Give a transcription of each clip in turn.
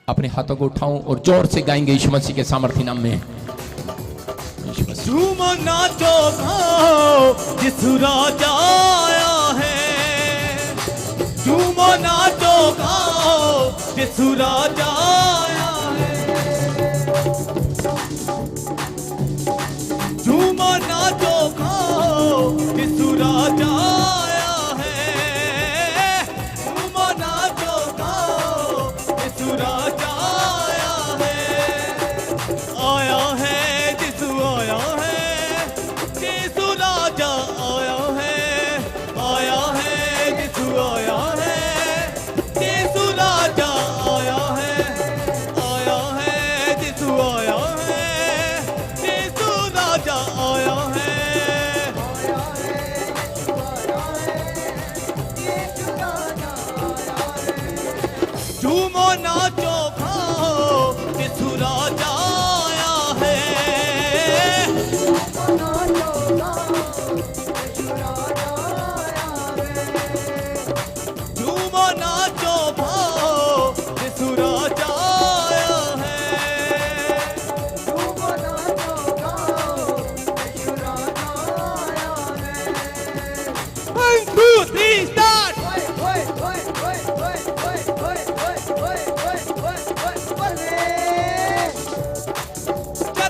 अपने हाथों को उठाऊं और जोर से गाएंगे यीशु मसीह के सामर्थ्य नाम में। झूमो नाचो गाओ यीशु राजा आया है। झूमो नाचो गाओ यीशु राजा आया है। झूमो नाचो गाओ यीशु राजा आया है। झूमो नाचो गाओ यीशु राजा आया है। यीशु आया है, यीशु राजा आया है। आया है यीशु आया है, यीशु राजा आया है। आया है यीशु आया है, यीशु राजा आया है। झूमो नाचो खाओ यीशु राजा आया है। झूमो नाचो खाओ यीशु राजा आया है। 1, 2, 3 स्टार्ट।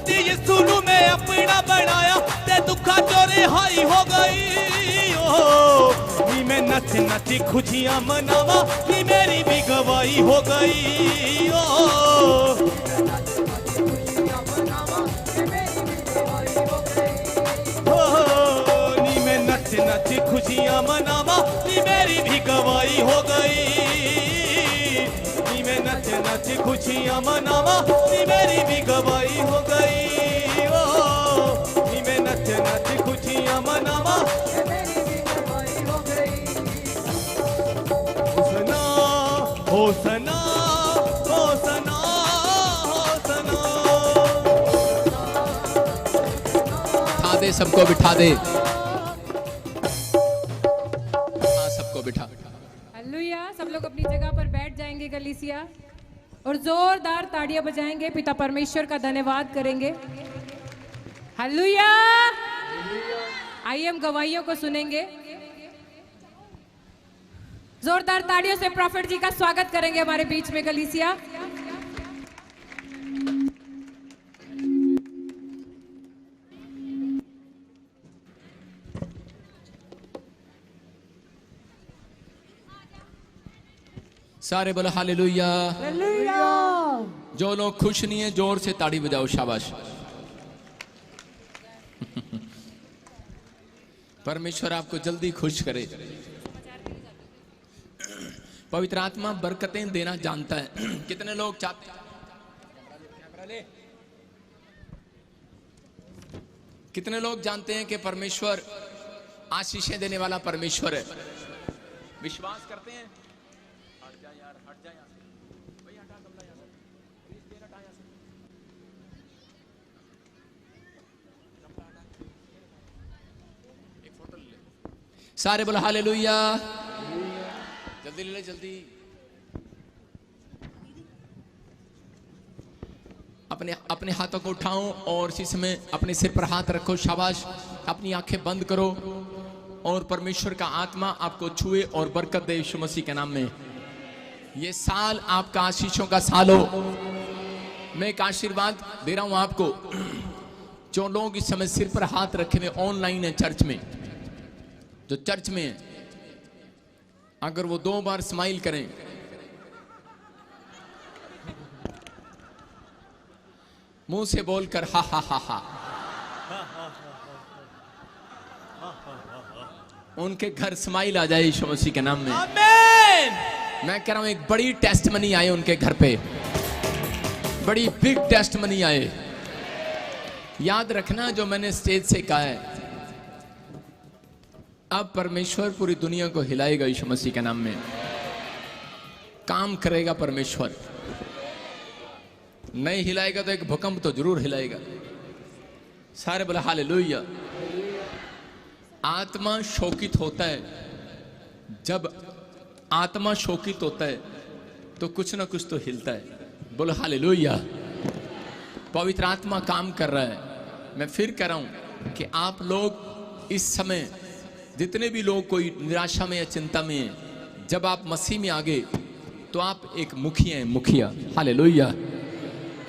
यीशु में अपना बनाया ते दुखा चोरे हाई हो गई। मैं नच नच खुशियां मनावा कि मेरी भी गवाही हो गई। मैं नच नच खुशियां मनावा कि मेरी भी गवाही हो गई। मैं नच नच खुशियां मनावा कि मेरी भी गवाही हो गई। मैं नच नच खुशियां मनावा होसना होसना होसना होसना। बिठा दे सबको, बिठा दे। हाँ, सबको बिठा। हालेलुया। सब लोग अपनी जगह पर बैठ जाएंगे कलीसिया, और जोरदार ताड़ियां बजाएंगे, पिता परमेश्वर का धन्यवाद करेंगे। हालेलुया। आइए हम गवाहियों को सुनेंगे। जोरदार ताड़ियों से प्रॉफिट जी का स्वागत करेंगे हमारे बीच में कलीसिया। सारे बोलो हालेलुया। हालेलुया। जो लोग खुश नहीं है जोर से ताड़ी बजाओ, शाबाश। परमेश्वर आपको जल्दी खुश करे। पवित्र आत्मा बरकतें देना जानता है। कितने लोग चाहते हैं, कितने लोग जानते हैं कि परमेश्वर आशीषें देने वाला परमेश्वर है? विश्वास करते हैं? हट जा यार, हट जा यहाँ से भैया, हटा कमला यहाँ से, प्लीज प्लीज हटा यहाँ से, कमला हटा, एक फोटो ले ले। सारे बोलो हालेलुया। जल्दी ले ले, जल्दी। अपने अपने हाथों को उठाओ और इसी समय अपने सिर पर हाथ रखो, शाबाश। अपनी आंखें बंद करो और परमेश्वर का आत्मा आपको छुए और बरकत दे यीशु मसीह के नाम में। ये साल आपका आशीषों का साल हो। मैं एक आशीर्वाद दे रहा हूं आपको। जो लोग इस समय सिर पर हाथ रखे हुए ऑनलाइन है, चर्च में, जो चर्च में है, अगर वो 2 बार स्माइल करें, मुंह से बोलकर हा हा हा हा, उनके घर स्माइल आ जाए यीशु मसीह के नाम में। आमीन। मैं कह रहा हूं एक बड़ी टेस्टमनी आए उनके घर पे, बड़ी बिग टेस्टमनी आए। याद रखना जो मैंने स्टेज से कहा है, अब परमेश्वर पूरी दुनिया को हिलाएगा यीशु मसीह के नाम में। काम करेगा परमेश्वर। नहीं हिलाएगा तो एक भूकंप तो जरूर हिलाएगा। सारे बोले हालेलुया। आत्मा शोकित होता है, जब आत्मा शोकित होता है तो कुछ ना कुछ तो हिलता है। बोलो हालेलुया। पवित्र आत्मा काम कर रहा है। मैं फिर कह रहा हूं कि आप लोग इस समय जितने भी लोग कोई निराशा में या चिंता में हैं, जब आप मसीह में आ गए तो आप एक मुखिया हैं, मुखिया। हालेलुया।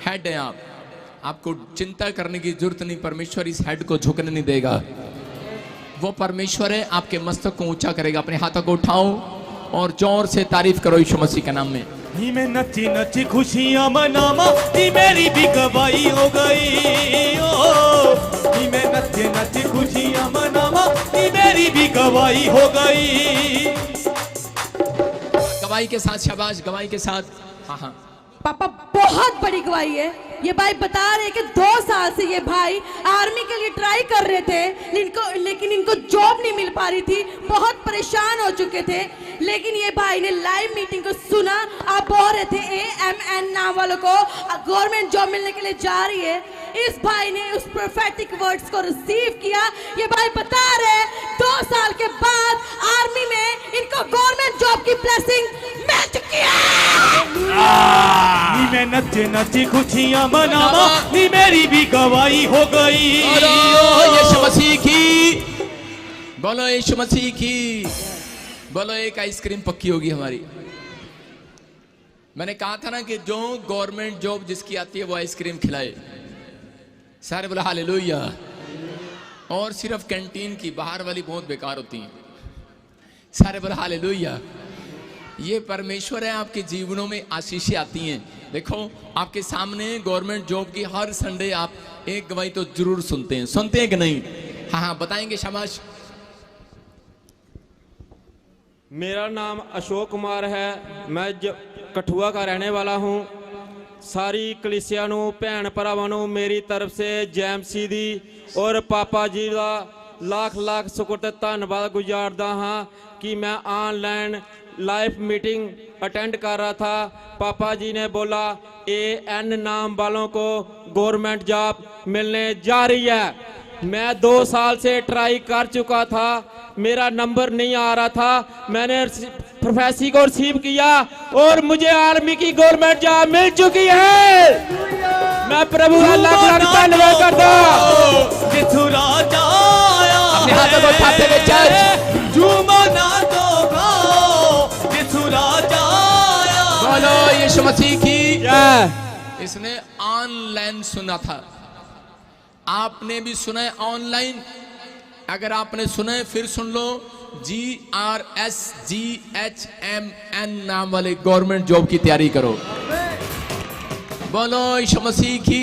हेड है आप, आपको चिंता करने की जरूरत नहीं। परमेश्वर इस हेड को झुकने नहीं देगा। वो परमेश्वर है, आपके मस्तक को ऊंचा करेगा। अपने हाथों को उठाओ और जोर से तारीफ करो यीशु मसीह के नाम में। नी मैं नची नची खुशियां मनावा, नी मेरी भी गवाही हो गई। ओ नी मैं नची नची खुशियां मनावा, नी मेरी भी गवाही हो गई। गवाही के साथ, शाबाश, गवाही के साथ। हाँ हाँ, पापा बहुत बड़ी गवाही है। ये भाई बता रहे कि 2 साल से ये भाई आर्मी के लिए ट्राई कर रहे थे, लेकिन इनको जॉब नहीं मिल पा रही थी। बहुत परेशान हो चुके थे, लेकिन ये भाई ने लाइव मीटिंग को सुना। आप बोल रहे थे AMN नाम वालों को गवर्नमेंट जॉब मिलने के लिए जा रही है। इस भाई ने उस प्रोफेटिक वर्ड्स को रिसीव किया। ये भाई बता रहे 2 साल के बाद आर्मी में इनको गवर्नमेंट जॉब की ब्लेसिंग मिल चुकी है। नी मैं नचे नची खुशियां मनावा, नी मेरी भी गवाही हो गई। बोलो यीशु मसीह की, बोलो यीशु मसीह की। बोलो एक आइसक्रीम पक्की होगी हमारी। मैंने कहा था ना कि जो गवर्नमेंट जॉब जिसकी आती है वो आइसक्रीम खिलाए। सारे बोला हालेलुया। और सिर्फ कैंटीन की, बाहर वाली बहुत बेकार होती हैं। सारे बोला हालेलुया। ये परमेश्वर है, आपके जीवनों में आशीषें आती हैं। देखो आपके सामने गवर्नमेंट जॉब की हर संडे आप एक गवाही तो जरूर सुनते हैं। सुनते हैं कि नहीं? हाँ हाँ बताएंगे, शाबाश। मेरा नाम अशोक कुमार है। मैं कठुआ का रहने वाला हूँ। सारी कलीसिया नू, भैन भरावां नू मेरी तरफ से जय मसीह दी और पापा जी का लाख लाख शुक्र ते धन्नवाद गुजारदा हाँ कि मैं ऑनलाइन लाइव मीटिंग अटेंड कर रहा था। पापा जी ने बोला AN नाम वालों को गवर्नमेंट जॉब मिलने जा रही है। मैं 2 साल से ट्राई कर चुका था, मेरा नंबर नहीं आ रहा था। मैंने प्रोफेसी को रिसीव किया और मुझे आर्मी की गवर्नमेंट जॉब मिल चुकी है। मैं प्रभु का लाख लाख धन्यवाद करता हूं। अपने हाथों को उठाते हुए चर्च बोलो यीशु मसीह की। इसने ऑनलाइन सुना था, आपने भी सुना है ऑनलाइन। अगर आपने सुना है फिर सुन लो। GRSGHMN नाम वाले गवर्नमेंट जॉब की तैयारी करो। बोलो यीशु मसीह की।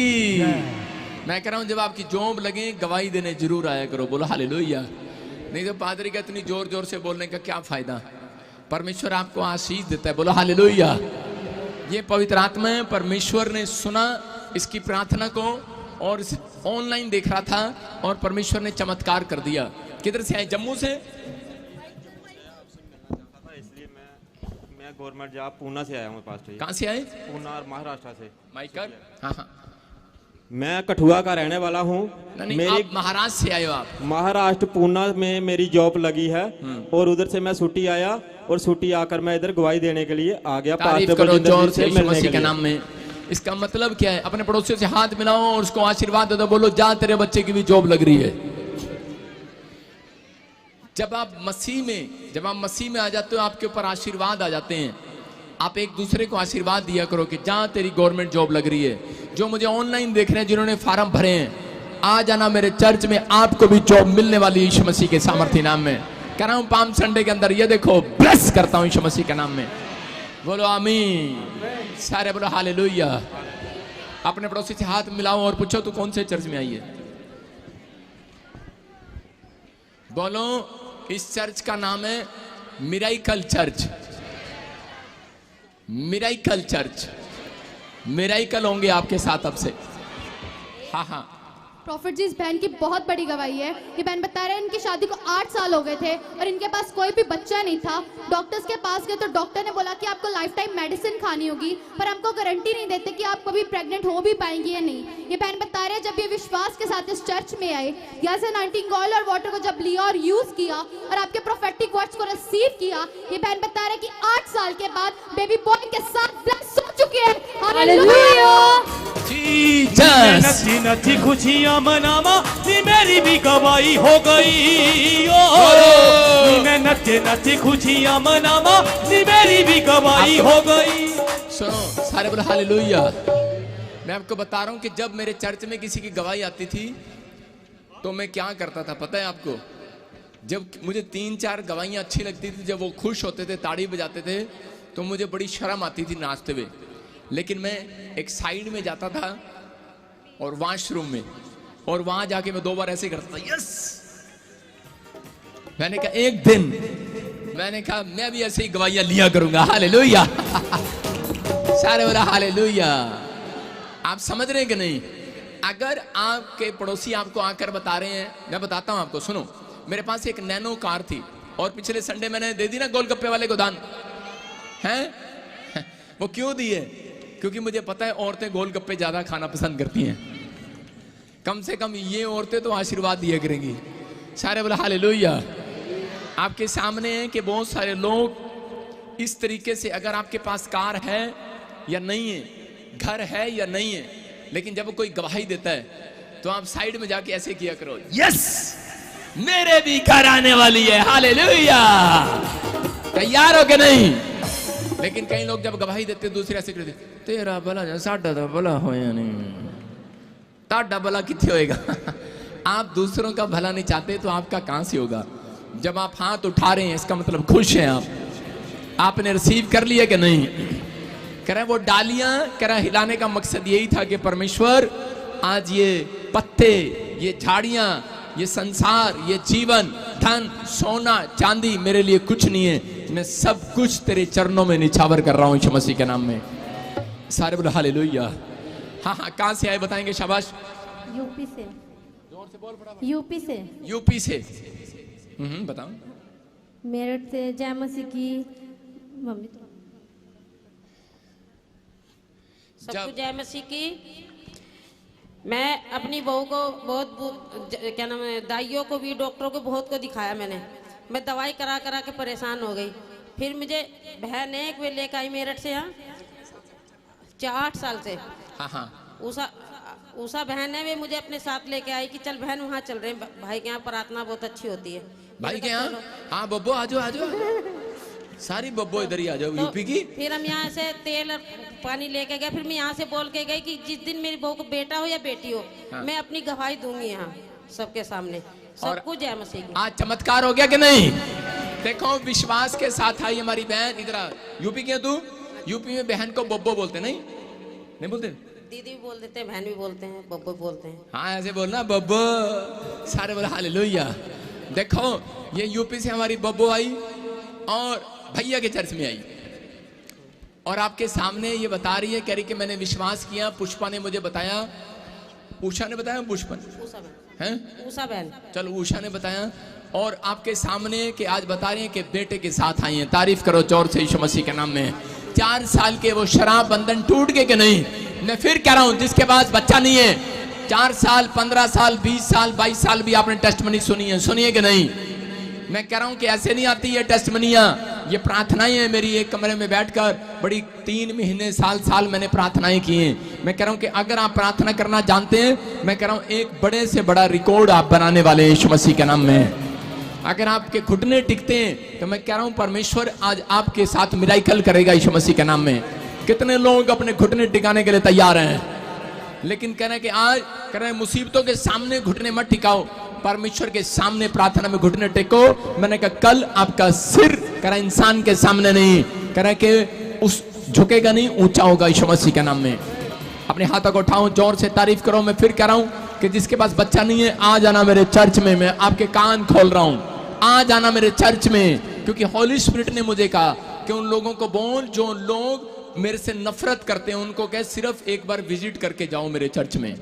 मैं कह रहा हूं जब आपकी जॉब लगे गवाही देने जरूर आया करो। बोलो हालेलुया। नहीं तो पादरी का इतनी जोर जोर से बोलने का क्या फायदा? परमेश्वर आपको आशीष देता है। बोलो हालेलुया। ये पवित्र आत्मा है, परमेश्वर ने सुना इसकी प्रार्थना को और ऑनलाइन देख रहा था और परमेश्वर ने चमत्कार कर दिया। किधर से आए? जम्मू से। इसलिए मैं गवर्नमेंट जॉब पूना से आया हूँ पास। कहाँ से आए? पूना और महाराष्ट्र से। माइकर। हाँ हाँ, मैं कठुआ का रहने वाला हूँ। आप महाराष्ट्र से आए हो? आप महाराष्ट्र पूना में मेरी जॉब लगी है और उधर से मैं छुट्टी आया और छुट्टी आकर मैं इधर गवाही देने के लिए आ गया। तारीफ करो जोर से यीशु मसीह के नाम में। इसका मतलब क्या है? अपने पड़ोसियों से हाथ मिलाओ और उसको आशीर्वाद दे दो। बोलो जा तेरे बच्चे की भी जॉब लग रही है। जब आप मसीह में आ जाते हो आपके ऊपर आशीर्वाद आ जाते हैं। आप एक दूसरे को आशीर्वाद दिया करो कि जा तेरी गवर्नमेंट जॉब लग रही है। जो मुझे ऑनलाइन देख रहे हैं, जिन्होंने फार्म भरे हैं, आ जाना मेरे चर्च में, आपको भी जॉब मिलने वाली यीशु मसीह के सामर्थ्य नाम में। कह रहा हूं पाम संडे के अंदर ये देखो ब्लेस करता हूं यीशु मसीह के नाम में। बोलो आमीन। सारे बोलो हालेलुया। अपने पड़ोसी से हाथ मिलाओ और पूछो तू कौन से चर्च में आई है। बोलो इस चर्च का नाम है miracle church. Miracle church. Miracle होंगे आपके साथ अब से। हाँ हाँ, प्रॉफिट जी, इस बहन की बहुत बड़ी गवाही है। ये बहन बता रहे हैं इनकी शादी को 8 साल हो गए थे और इनके पास कोई भी बच्चा नहीं था। डॉक्टर्स के पास गए तो डॉक्टर ने बोला कि आपको लाइफ टाइम मेडिसिन खानी होगी, पर हमको गारंटी नहीं देते कि आप कभी प्रेग्नेंट हो भी पाएंगी या नहीं। ये बहन बता रहे हैं जब ये विश्वास के साथ इस चर्च में आए, यहाँ से 19 ऑयल और वाटर को जब लिया और यूज किया और आपके प्रोफेटिक वर्ड्स को रिसीव किया, ये बहन बता रहे कि 8 साल के बाद बेबी बॉय के साथ ब्लेस चुकी है। हालेलुया। जीसस। नची नची खुशियां मनावा नी मेरी भी गवाही हो गई। ओ नी मैं नचे नची खुशियां मनावा नी मेरी भी गवाही हो गई। सुनो सारे बोलो हालेलुया। मैं आपको बता रहा हूं कि जब मेरे चर्च में किसी की गवाही आती थी तो मैं क्या करता था पता है आपको? जब मुझे 3-4 गवाहियां अच्छी लगती थी, जब वो खुश होते थे, ताड़ी बजाते थे, तो मुझे बड़ी शर्म आती थी नाचते हुए। लेकिन मैं एक साइड में जाता था और वॉशरूम में, और वहां जाके मैं 2 बार ऐसे करता था, यस। मैंने कहा एक दिन मैंने कहा मैं भी ऐसे ही गवाहियां लिया करूंगा। हालेलुया। सारे बोला हालेलुया। आप समझ रहे हैं कि नहीं? अगर आपके पड़ोसी आपको आकर बता रहे हैं, मैं बताता हूं आपको, सुनो। मेरे पास एक नैनो कार थी और पिछले संडे मैंने दे दी ना गोलगप्पे वाले को दान, हैं? वो क्यों दी है? क्योंकि मुझे पता है औरतें गोलगप्पे ज्यादा खाना पसंद करती हैं। कम से कम ये औरतें तो आशीर्वाद दिया करेंगी। सारे बोला हालेलुया। आपके सामने है कि बहुत सारे लोग इस तरीके से, अगर आपके पास कार है या नहीं है, घर है या नहीं है, लेकिन जब कोई गवाही देता है तो आप साइड में जाके ऐसे किया करो, यस मेरे भी घर आने वाली है। हालेलुया। तैयार हो के नहीं? लेकिन कई लोग जब गवाही देते दूसरे ऐसे करते, तेरा भला जा साडा दा भला होया नहीं, ताडा भला किथे होएगा? आप दूसरों का भला नहीं चाहते तो आपका कहां से होगा? जब आप हाथ उठा रहे हैं इसका मतलब खुश हैं आप, आपने रिसीव कर लिया कि नहीं? कह रहे वो डालियां, कह रहा हिलाने का मकसद यही था कि परमेश्वर आज ये पत्ते, ये झाड़ियां, ये संसार, ये जीवन, धन, सोना, चांदी मेरे लिए कुछ नहीं है, मैं सब कुछ तेरे चरणों में निछावर कर रहा हूं यीशु मसीह के नाम में। सारे बोलो हालेलुया। हाँ हाँ, कहां से आए बताएंगे? शाबाश। यूपी से। जोर से बोल। यूपी से। यूपी से। बताओ। मेरठ से। जय मसीह की। मम्मी सबको जय मसीह की। मैं अपनी बहू को बहुत क्या नाम है, दाइयों को भी, डॉक्टरों को बहुत को दिखाया मैंने। मैं दवाई करा करा के परेशान हो गई। फिर मुझे बहन एक वे लेकर आई मेरठ से, यहाँ 8 साल से। हाँ हाँ। उषा बहन है, वे मुझे अपने साथ लेके आई कि चल बहन वहाँ चल रहे हैं, भाई के यहाँ प्रार्थना बहुत अच्छी होती है। भाई के यहाँ? हाँ बब्बो आ जाओ, आ जाओ सारी बब्बो इधर ही आ जाओ। यूपी की। फिर हम यहाँ से तेल और पानी लेके गए। फिर मैं यहाँ से बोल के गई कि जिस दिन मेरी बहू को बेटा हो या बेटी हो, हाँ, मैं अपनी गवाही दूंगी यहाँ सबके सामने। सबको जय मसीह की। आज चमत्कार हो गया कि नहीं? देखो विश्वास के साथ आई हमारी बहन। इधर यूपी की है तू? यूपी में बहन को बब्बो बोलते, नहीं बोलते? दीदी भी बोल देते हैं, बहन भी बोलते हैं, बब्बो बोलते हैं। हाँ ऐसे बोलना बब्बो। सारे बोला हालेलुया। देखो ये यूपी से हमारी बब्बो आई और भैया के चर्च में आई और आपके सामने ये बता रही है, कह रही कि मैंने विश्वास किया। पुष्पा ने मुझे बताया, उषा ने बताया, पुष्पा हैं, उषा बहन, चलो उषा ने बताया। और आपके सामने कि आज बता रही है कि बेटे के साथ आई हैं। तारीफ करो जोर से यीशु मसीह के नाम में। 4 साल के वो शराब बंधन टूट गए कि नहीं? मैं फिर कह रहा हूं, जिसके पास बच्चा नहीं है, 4 साल, 15 साल, 20 साल, 22 साल भी आपने टेस्टमनी सुनी है, सुनिए कि नहीं? मैं कह रहा हूं कि ऐसे नहीं आती है टेस्टमनियां, ये प्रार्थनाएं हैं मेरी। एक कमरे में बैठकर बड़ी 3 महीने, साल मैंने प्रार्थनाएं की हैं। मैं कह रहा हूं कि अगर आप प्रार्थना करना जानते हैं, मैं कह रहा हूं एक बड़े से बड़ा रिकॉर्ड आप बनाने वाले हैं यीशु मसीह के नाम में। अगर आपके घुटने टिकते हैं तो मैं कह रहा हूं परमेश्वर आज आपके साथ मिराकल करेगा यीशु मसीह के नाम में। कितने लोग अपने घुटने टिकाने के लिए तैयार हैं, लेकिन कह रहे हैं कि आज कह रहे हैं मुसीबतों के सामने घुटने मत टिकाओ, परमेश्वर के सामने प्रार्थना में घुटने टेको। मैंने कहा कल आपका सिर कह रहा इंसान के सामने नहीं, कह रहा कि उस झुकेगा नहीं, ऊंचा होगा यीशु मसीह के नाम में। अपने हाथों को उठाओ, जोर से तारीफ करो। मैं फिर कह रहा हूं कि जिसके पास बच्चा नहीं है, आ जाना मेरे चर्च में। मैं आपके कान खोल रहा हूं, आ जाना मेरे चर्च में, क्योंकि हॉली स्पिरिट ने मुझे कहा कि उन लोगों को बोल जो लोग मेरे से नफरत करते हैं, उनको कह सिर्फ एक बार विजिट करके जाओ मेरे चर्च में।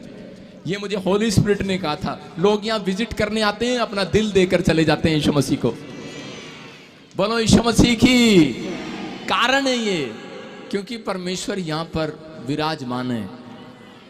ये मुझे हॉली स्पिरिट ने कहा था। लोग यहाँ विजिट करने आते हैं, अपना दिल देकर चले जाते हैं यीशु मसीह को। बोलो यीशु मसीह की। कारण है ये, क्योंकि परमेश्वर यहाँ पर विराजमान है।